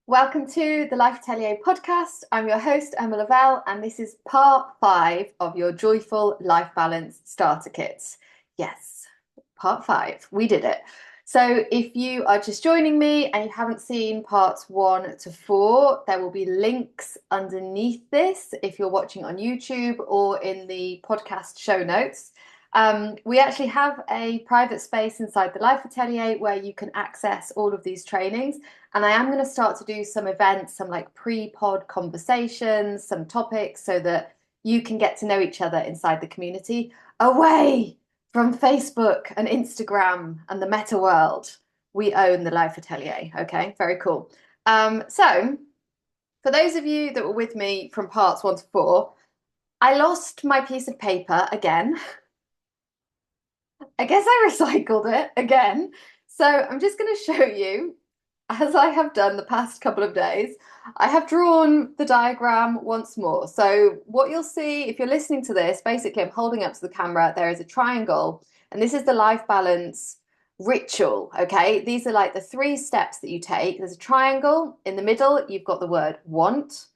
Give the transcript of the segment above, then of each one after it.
Welcome to the Life Atelier podcast. I'm your host, Emma Lavelle, and this is part 5 of your Joyful Life Balance Starter Kits. Yes, part 5. We did it. So if you are just joining me and you haven't seen parts 1 to 4, there will be links underneath this if you're watching on YouTube or in the podcast show notes. We actually have a private space inside the Life Atelier where you can access all of these trainings. And I am going to start to do some events, some like pre-pod conversations, some topics so that you can get to know each other inside the community away from Facebook and Instagram and the meta world. We own the Life Atelier. Okay, very cool. So for those of you that were with me from parts 1 to 4, I lost my piece of paper again. I guess I recycled it again. So I'm just going to show you, as I have done the past couple of days, I have drawn the diagram once more. So what you'll see if you're listening to this, basically I'm holding up to the camera, there is a triangle, and this is the life balance ritual, okay? These are like the 3 steps that you take. There's a triangle, in the middle you've got the word want,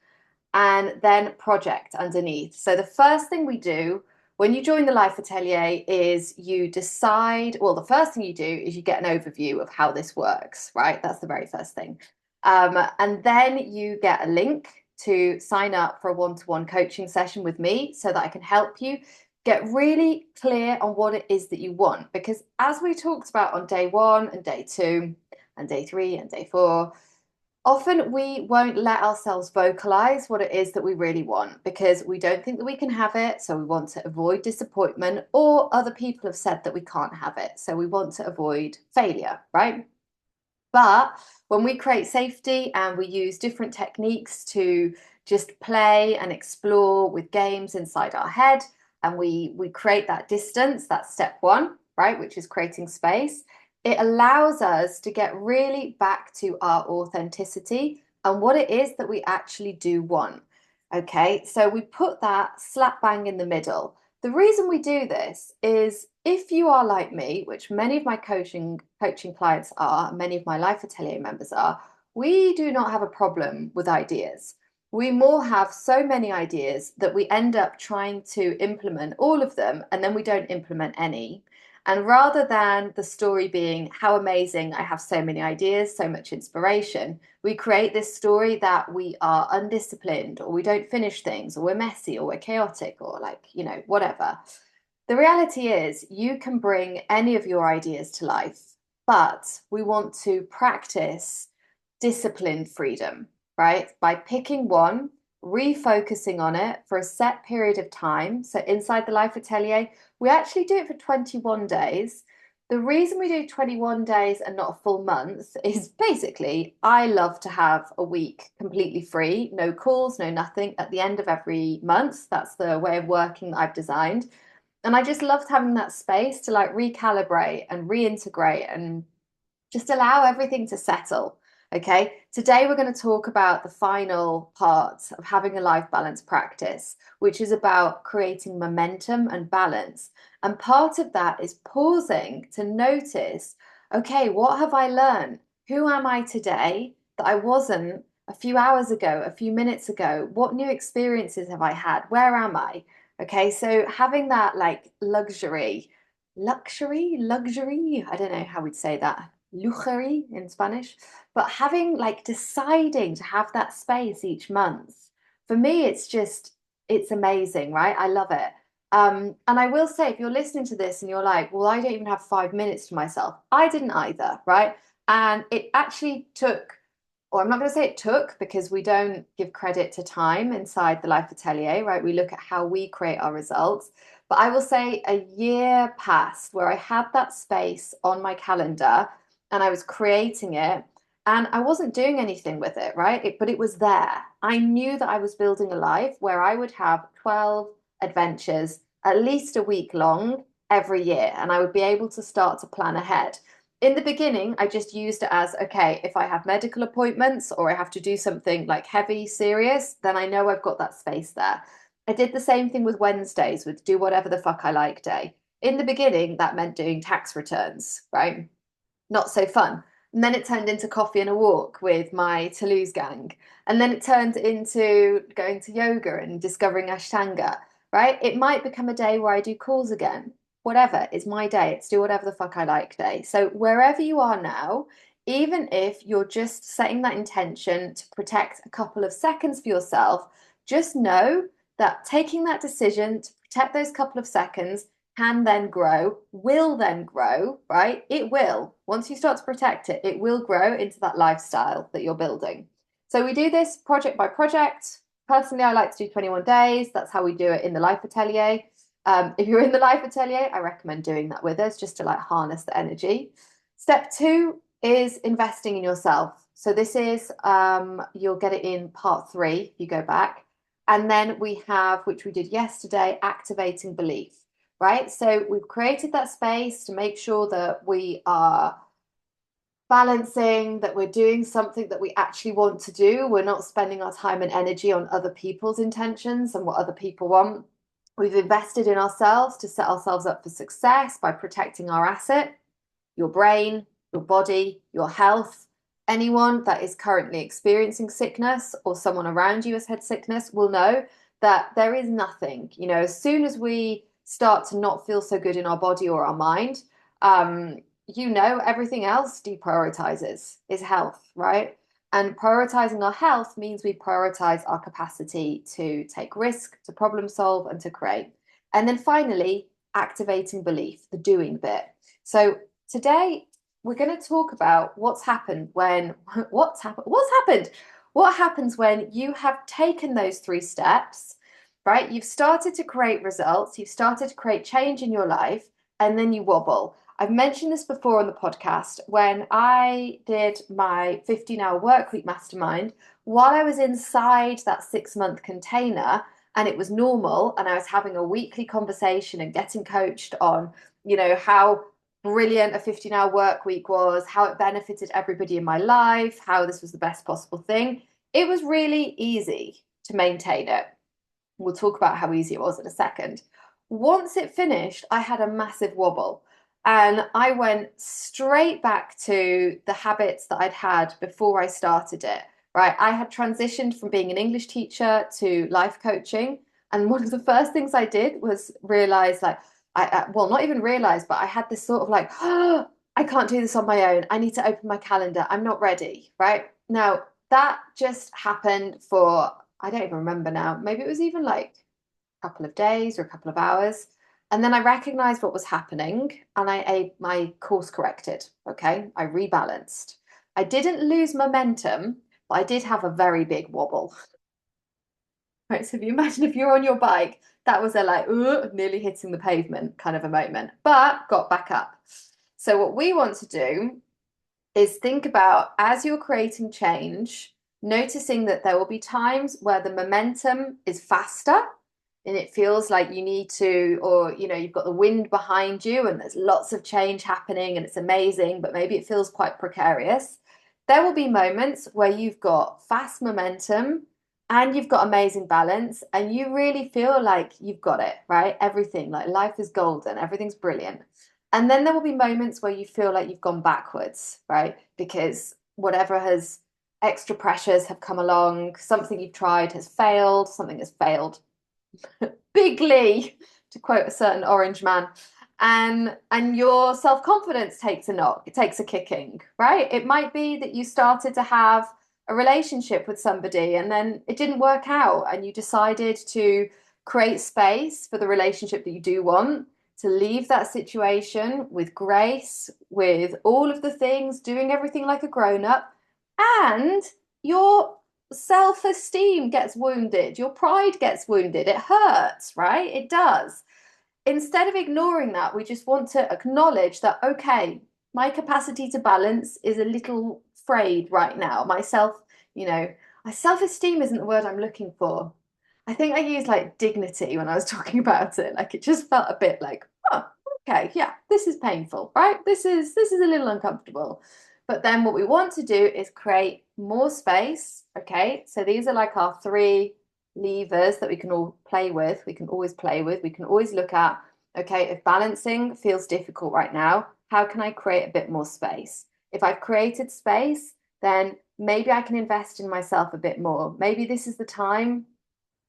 and then project underneath. So the first thing we do when you join the Life Atelier is you decide, well, the first thing you do is you get an overview of how this works, right? That's the very first thing. And then you get a link to sign up for a one-to-one coaching session with me so that I can help you get really clear on what it is that you want. Because as we talked about on day 1 and day 2 and day 3 and day 4, often we won't let ourselves vocalize what it is that we really want because we don't think that we can have it. So we want to avoid disappointment, or other people have said that we can't have it. So we want to avoid failure, right? But when we create safety and we use different techniques to just play and explore with games inside our head, and we create that distance, that's step 1, right? Which is creating space. It allows us to get really back to our authenticity and what it is that we actually do want. Okay, so we put that slap bang in the middle. The reason we do this is if you are like me, which many of my coaching clients are, many of my Life Atelier members are, we do not have a problem with ideas. We more have so many ideas that we end up trying to implement all of them and then we don't implement any. And rather than the story being how amazing, I have so many ideas, so much inspiration, we create this story that we are undisciplined, or we don't finish things, or we're messy, or we're chaotic, or like, whatever. The reality is you can bring any of your ideas to life, but we want to practice disciplined freedom, right? By picking one, refocusing on it for a set period of time. So inside the Life Atelier, we actually do it for 21 days. The reason we do 21 days and not a full month is basically I love to have a week completely free, no calls, no nothing at the end of every month. That's the way of working that I've designed. And I just loved having that space to like recalibrate and reintegrate and just allow everything to settle. Okay, today we're going to talk about the final part of having a life balance practice, which is about creating momentum and balance. And part of that is pausing to notice, okay, what have I learned? Who am I today that I wasn't a few hours ago, a few minutes ago? What new experiences have I had? Where am I? Okay, so having that like luxury, I don't know how we'd say that, luxury in Spanish, but having like deciding to have that space each month, for me, it's amazing, right? I love it. And I will say, if you're listening to this and you're like, well, I don't even have 5 minutes to myself, I didn't either, right? And it actually took, or I'm not going to say it took because we don't give credit to time inside the Life Atelier, right? We look at how we create our results. But I will say a year passed where I had that space on my calendar and I was creating it and I wasn't doing anything with it, right? But it was there. I knew that I was building a life where I would have 12 adventures, at least a week long every year, and I would be able to start to plan ahead. In the beginning, I just used it as, okay, if I have medical appointments or I have to do something like heavy, serious, then I know I've got that space there. I did the same thing with Wednesdays with do whatever the fuck I like day. In the beginning, that meant doing tax returns, right? Not so fun. And then it turned into coffee and a walk with my Toulouse gang. And then it turned into going to yoga and discovering Ashtanga, right? It might become a day where I do calls again. Whatever, it's my day. It's do whatever the fuck I like day. So wherever you are now, even if you're just setting that intention to protect a couple of seconds for yourself, just know that taking that decision to protect those couple of seconds can then grow, will then grow, right? It will. Once you start to protect it, it will grow into that lifestyle that you're building. So we do this project by project. Personally, I like to do 21 days. That's how we do it in the Life Atelier. If you're in the Life Atelier, I recommend doing that with us just to like harness the energy. Step two is investing in yourself. So this is, you'll get it in part 3 if you go back. And then we have, which we did yesterday, activating belief, right? So we've created that space to make sure that we are balancing, that we're doing something that we actually want to do. We're not spending our time and energy on other people's intentions and what other people want. We've invested in ourselves to set ourselves up for success by protecting our asset, your brain, your body, your health. Anyone that is currently experiencing sickness or someone around you has had sickness will know that there is nothing, as soon as we start to not feel so good in our body or our mind, everything else deprioritizes is health, right? And prioritizing our health means we prioritize our capacity to take risk, to problem solve, and to create. And then finally, activating belief, the doing bit. So today we're going to talk about what's happened when what happens when you have taken those 3 steps, right? You've started to create results, you've started to create change in your life, and then you wobble. I've mentioned this before on the podcast. When I did my 15-hour work week mastermind, while I was inside that 6-month container and it was normal, and I was having a weekly conversation and getting coached on, how brilliant a 15-hour work week was, how it benefited everybody in my life, how this was the best possible thing. It was really easy to maintain it. We'll talk about how easy it was in a second. Once it finished, I had a massive wobble. And I went straight back to the habits that I'd had before I started it, right? I had transitioned from being an English teacher to life coaching. And one of the first things I did was realize, like, well, not even realize, but I had this sort of like, oh, I can't do this on my own. I need to open my calendar. I'm not ready, right? Now, that just happened for, I don't even remember now. Maybe it was even like a couple of days or a couple of hours. And then I recognized what was happening and my course corrected. Okay. I rebalanced. I didn't lose momentum, but I did have a very big wobble. Right. So if you imagine if you're on your bike, that was a like, nearly hitting the pavement kind of a moment, but got back up. So what we want to do is think about as you're creating change, noticing that there will be times where the momentum is faster and it feels like you need to, or you've got the wind behind you and there's lots of change happening and it's amazing, but maybe it feels quite precarious. There will be moments where you've got fast momentum and you've got amazing balance and you really feel like you've got it, right? Everything, like life is golden, everything's brilliant. And then there will be moments where you feel like you've gone backwards, right? Because whatever has extra pressures have come along, something you've tried has failed, something has failed bigly, to quote a certain orange man. And your self-confidence takes a knock, it takes a kicking, right? It might be that you started to have a relationship with somebody and then it didn't work out and you decided to create space for the relationship that you do want, to leave that situation with grace, with all of the things, doing everything like a grown-up, and your self-esteem gets wounded, your pride gets wounded, it hurts, right? It does. Instead of ignoring that, we just want to acknowledge that, okay, my capacity to balance is a little frayed right now. My self-esteem isn't the word I'm looking for. I think I used like dignity when I was talking about it. Like it just felt a bit like, oh, okay, yeah, this is painful, right? This is a little uncomfortable. But then what we want to do is create more space. Okay, so these are like our 3 levers that we can all play with. We can always play with. We can always look at, okay, if balancing feels difficult right now, how can I create a bit more space? If I've created space, then maybe I can invest in myself a bit more. Maybe this is the time.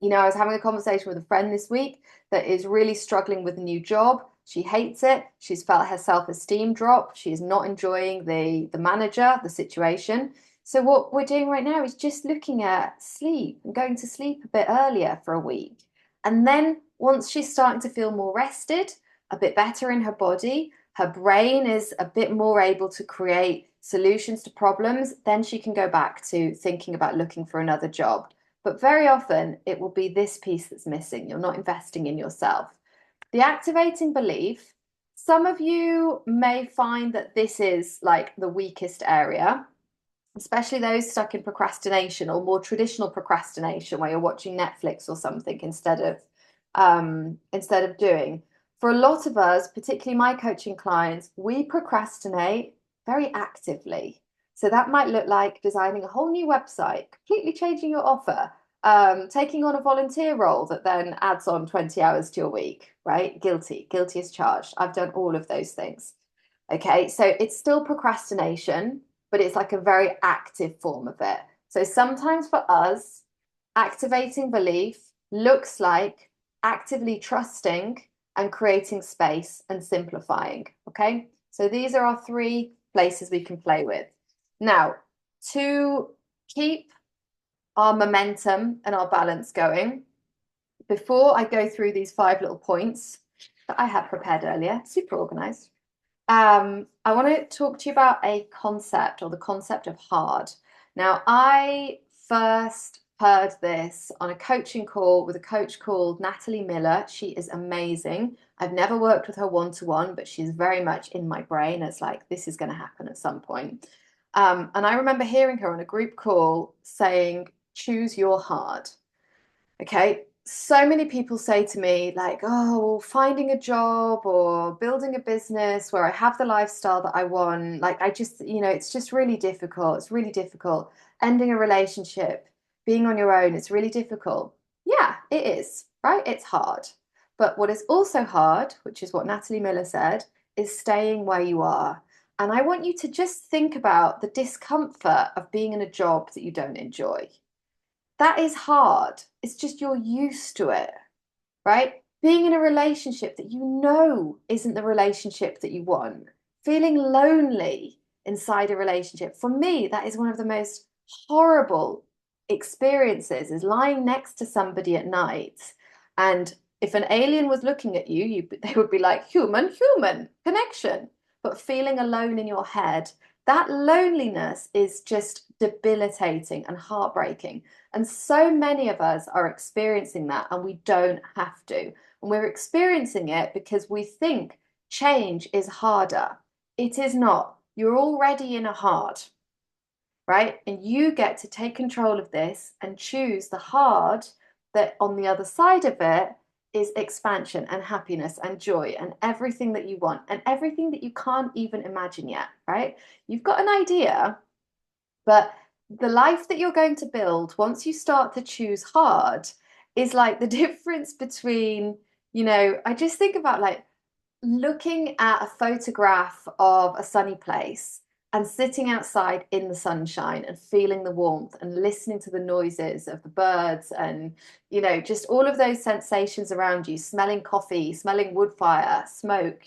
I was having a conversation with a friend this week that is really struggling with a new job. She hates it. She's felt her self-esteem drop. She is not enjoying the manager, the situation. So what we're doing right now is just looking at sleep and going to sleep a bit earlier for a week. And then once she's starting to feel more rested, a bit better in her body, her brain is a bit more able to create solutions to problems, then she can go back to thinking about looking for another job. But very often it will be this piece that's missing. You're not investing in yourself. The activating belief, some of you may find that this is like the weakest area, especially those stuck in procrastination or more traditional procrastination where you're watching Netflix or something instead of doing. For a lot of us, particularly my coaching clients, we procrastinate very actively. So that might look like designing a whole new website, completely changing your offer, taking on a volunteer role that then adds on 20 hours to your week, right? Guilty as charged. I've done all of those things. Okay, so it's still procrastination, but it's like a very active form of it. So sometimes for us, activating belief looks like actively trusting and creating space and simplifying. Okay, so these are our three places we can play with. Now, to keep our momentum and our balance going, before I go through these 5 little points that I had prepared earlier, super organized, I want to talk to you about a concept, or the concept of hard. Now, I first heard this on a coaching call with a coach called Natalie Miller. She is amazing. I've never worked with her one-to-one, but she's very much in my brain. It's like, this is going to happen at some point. And I remember hearing her on a group call saying, choose your hard. Okay, so many people say to me, like, oh, well, finding a job or building a business where I have the lifestyle that I want, like, I just, it's just really difficult. It's really difficult. Ending a relationship, being on your own, it's really difficult. Yeah, it is, right? It's hard. But what is also hard, which is what Natalie Miller said, is staying where you are. And I want you to just think about the discomfort of being in a job that you don't enjoy. That is hard. It's just you're used to it, right? Being in a relationship that you know isn't the relationship that you want, feeling lonely inside a relationship. For me, that is one of the most horrible experiences, is lying next to somebody at night. And if an alien was looking at you, they would be like, human, human, connection. But feeling alone in your head, that loneliness is just debilitating and heartbreaking. And so many of us are experiencing that, and we don't have to. And we're experiencing it because we think change is harder. It is not. You're already in a hard, right? And you get to take control of this and choose the hard that on the other side of it is expansion and happiness and joy and everything that you want and everything that you can't even imagine yet, right? You've got an idea, but the life that you're going to build once you start to choose hard is like the difference between, I just think about like looking at a photograph of a sunny place and sitting outside in the sunshine and feeling the warmth and listening to the noises of the birds and, just all of those sensations around you, smelling coffee, smelling wood fire, smoke,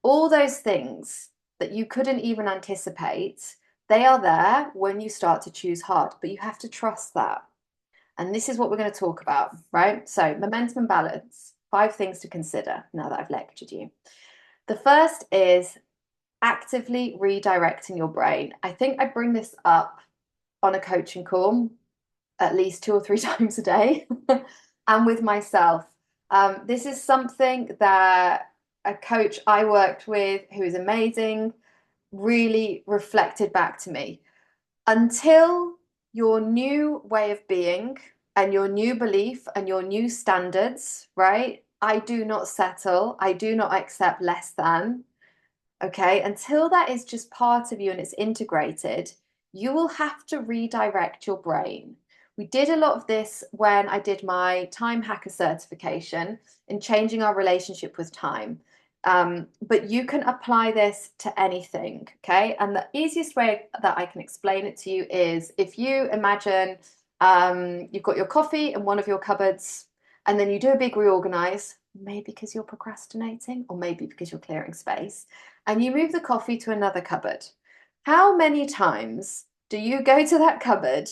all those things that you couldn't even anticipate. They are there when you start to choose hard, but you have to trust that. And this is what we're going to talk about, right? So, momentum and balance, 5 things to consider now that I've lectured you. The first is actively redirecting your brain. I think I bring this up on a coaching call at least 2 or 3 times a day and with myself. This is something that a coach I worked with who is amazing really reflected back to me. Until your new way of being and your new belief and your new standards, right? I do not settle. I do not accept less than. Okay. Until that is just part of you and it's integrated, you will have to redirect your brain. We did a lot of this when I did my time hacker certification in changing our relationship with time. But you can apply this to anything, okay? And the easiest way that I can explain it to you is if you imagine you've got your coffee in one of your cupboards, and then you do a big reorganize, maybe because you're procrastinating, or maybe because you're clearing space, and you move the coffee to another cupboard. How many times do you go to that cupboard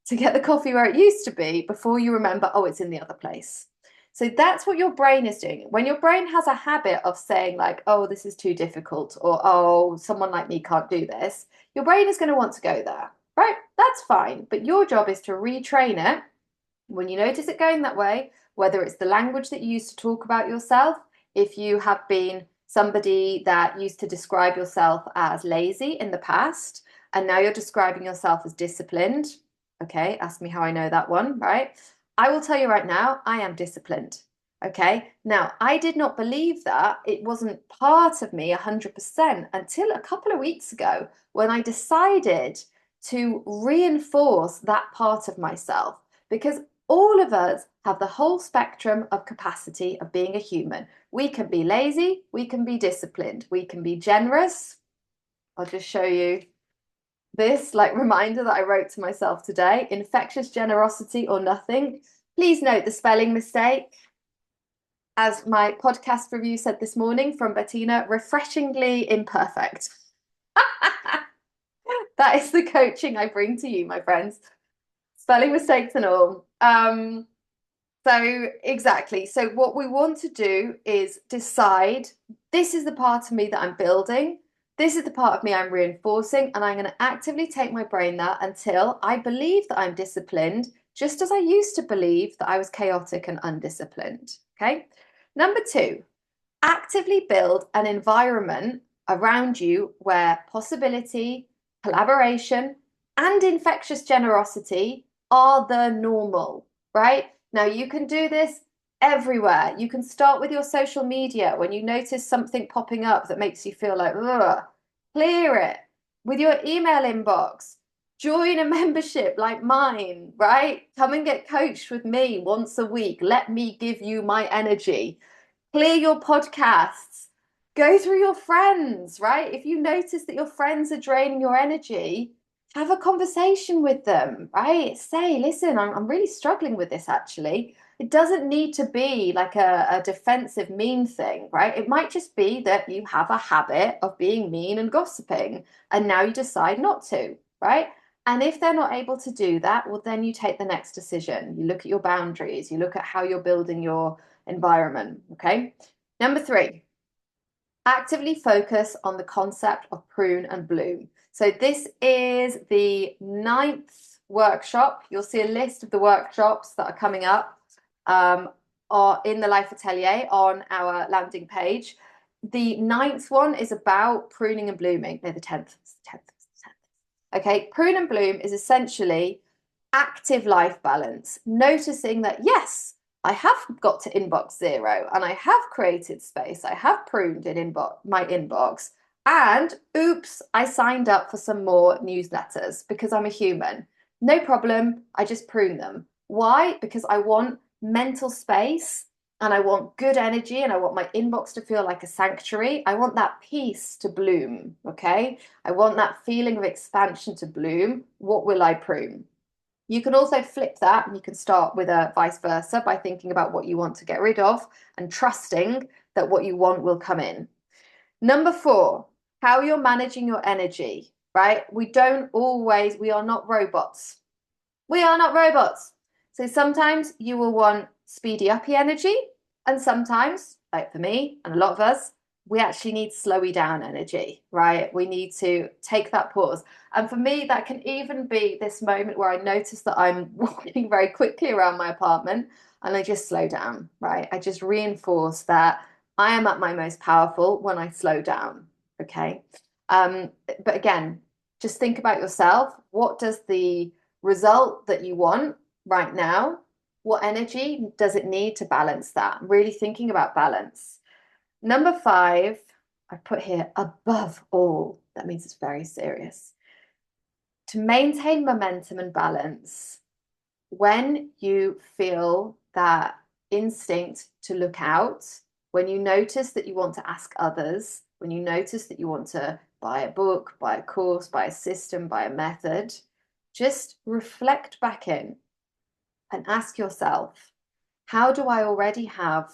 to get the coffee where it used to be before you remember, oh, it's in the other place? So that's what your brain is doing. When your brain has a habit of saying, like, oh, this is too difficult, or oh, someone like me can't do this, your brain is going to want to go there, right? That's fine. But your job is to retrain it when you notice it going that way, whether it's the language that you use to talk about yourself, if you have been somebody that used to describe yourself as lazy in the past, and now you're describing yourself as disciplined. Okay, ask me how I know that one, right? I will tell you right now, I am disciplined. Okay, now I did not believe that. It wasn't part of me 100% until a couple of weeks ago when I decided to reinforce that part of myself, because all of us have the whole spectrum of capacity of being a human. We can be lazy, we can be disciplined, we can be generous. I'll just show you this like reminder that I wrote to myself today: infectious generosity or nothing. Please note the spelling mistake. As my podcast review said this morning from Bettina, refreshingly imperfect. That is the coaching I bring to you, my friends. Spelling mistakes and all. So exactly. So what we want to do is decide, this is the part of me that I'm building. This is the part of me I'm reinforcing, and I'm going to actively take my brain there until I believe that I'm disciplined, just as I used to believe that I was chaotic and undisciplined. Okay. Number two, actively build an environment around you where possibility, collaboration, and infectious generosity are the normal, right? Now, you can do this everywhere. You can start with your social media. When you notice something popping up that makes you feel like, ugh, clear it. With your email inbox, join a membership like mine, right? Come and get coached with me once a week. Let me give you my energy. Clear your podcasts. Go through your friends, right? If you notice that your friends are draining your energy, have a conversation with them, right? Say, listen, I'm really struggling with this actually. It doesn't need to be like a defensive, mean thing, right? It might just be that you have a habit of being mean and gossiping, and now you decide not to, right? And if they're not able to do that, well, then you take the next decision. You look at your boundaries, you look at how you're building your environment, okay? Number three, actively focus on the concept of prune and bloom. So this is the 9th workshop. You'll see a list of the workshops that are coming up are in the Life Atelier on our landing page. The 9th one is about pruning and blooming. No, the 10th. Okay, prune and bloom is essentially active life balance, noticing that yes, I have got to inbox zero and I have created space. I have pruned in my inbox, and oops, I signed up for some more newsletters because I'm a human. No problem. I just prune them. Why? Because I want mental space and I want good energy and I want my inbox to feel like a sanctuary. I want that peace to bloom. Okay. I want that feeling of expansion to bloom. What will I prune? You can also flip that, and you can start with a vice versa by thinking about what you want to get rid of and trusting that what you want will come in. Number four, how you're managing your energy, right? We are not robots. We are not robots. So sometimes you will want speedy uppy energy, and sometimes, like for me and a lot of us, we actually need slowy down energy, right? We need to take that pause. And for me, that can even be this moment where I notice that I'm walking very quickly around my apartment and I just slow down, right? I just reinforce that I am at my most powerful when I slow down, okay? But again, just think about yourself. What does the result that you want right now, what energy does it need to balance that? Really thinking about balance. Number five, I put here above all. That means it's very serious. To maintain momentum and balance, when you feel that instinct to look out, when you notice that you want to ask others, when you notice that you want to buy a book, buy a course, buy a system, buy a method, just reflect back in and ask yourself, how do I already have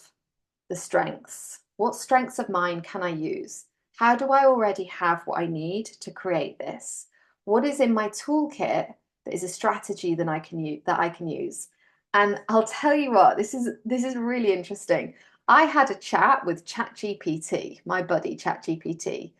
the strengths? What strengths of mine can I use? How do I already have what I need to create this? What is in my toolkit that is a strategy that I can use? And I'll tell you what, this is really interesting. I had a chat with ChatGPT, my buddy ChatGPT,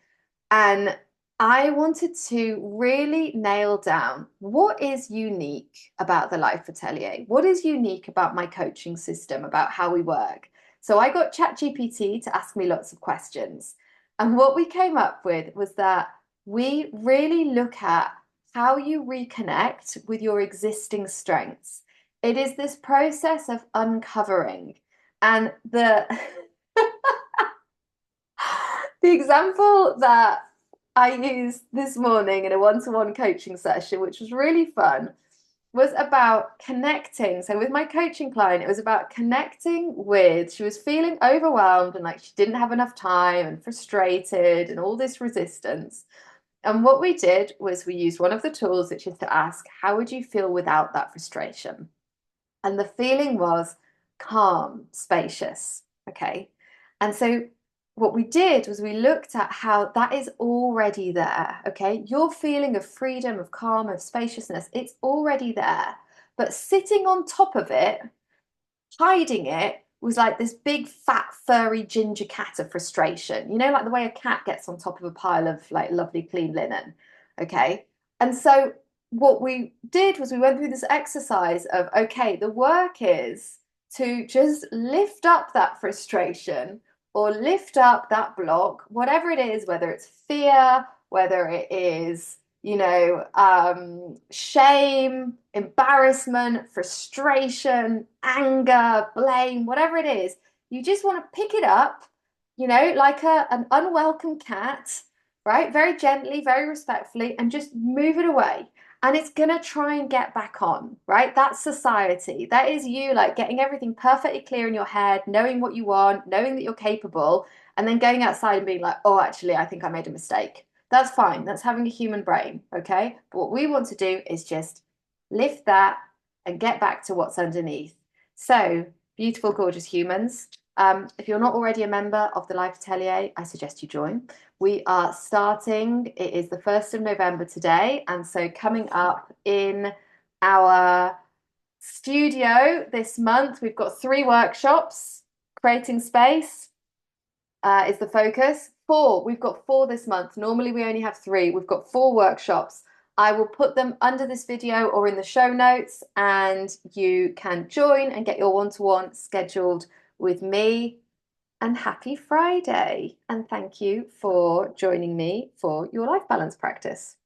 and I wanted to really nail down what is unique about the Life Atelier? What is unique about my coaching system, about how we work? So I got ChatGPT to ask me lots of questions. And what we came up with was that we really look at how you reconnect with your existing strengths. It is this process of uncovering. And the example that I used this morning in a one-to-one coaching session, which was really fun, was about connecting. So with my coaching client, it was about connecting with, she was feeling overwhelmed and like she didn't have enough time and frustrated and all this resistance. And what we did was we used one of the tools, which is to ask, how would you feel without that frustration? And the feeling was calm, spacious. Okay. And so what we did was we looked at how that is already there. Okay. Your feeling of freedom, of calm, of spaciousness, it's already there. But sitting on top of it, hiding it, was like this big, fat, furry ginger cat of frustration. You know, like the way a cat gets on top of a pile of like lovely, clean linen. Okay. And so what we did was we went through this exercise of, okay, the work is to just lift up that frustration or lift up that block, whatever it is, whether it's fear, whether it is, shame, embarrassment, frustration, anger, blame, whatever it is. You just want to pick it up, like an unwelcome cat, right? Very gently, very respectfully, and just move it away. And it's going to try and get back on, right? That's society. That is you, like getting everything perfectly clear in your head, knowing what you want, knowing that you're capable, and then going outside and being like, oh, actually, I think I made a mistake. That's fine. That's having a human brain, okay? But what we want to do is just lift that and get back to what's underneath. So, beautiful, gorgeous humans. If you're not already a member of the Life Atelier, I suggest you join. We are starting, it is the 1st of November today. And so coming up in our studio this month, we've got 3 workshops. Creating space is the focus. 4, we've got 4 this month. Normally we only have 3. We've got 4 workshops. I will put them under this video or in the show notes, and you can join and get your one-to-one scheduled with me. And happy Friday. And thank you for joining me for your life balance practice.